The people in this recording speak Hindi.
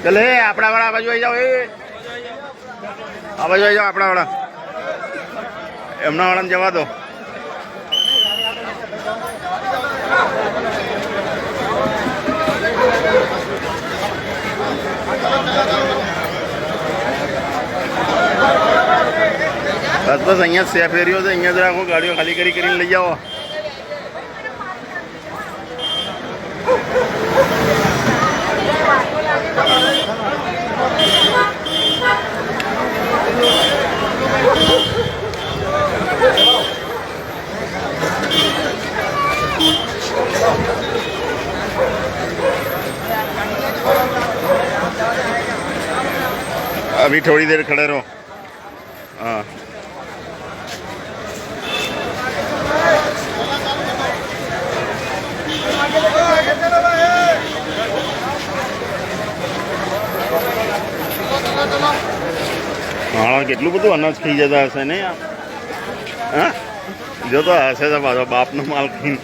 चले अपना वाला बाजू आई जाओ आ बाजू आई जाओ अपना वाला एमना वाला जवा दो बस बस अँ सेफ एरियो से अँ जरा गाड़ियों खाली करी लई जाओ अभी थोड़ी देर खड़े रहो हाँ हाँ કેટલું બધું અનાજ ખાઈ જતા હશે ને हाँ जो तो हसे बाप नो माल खाई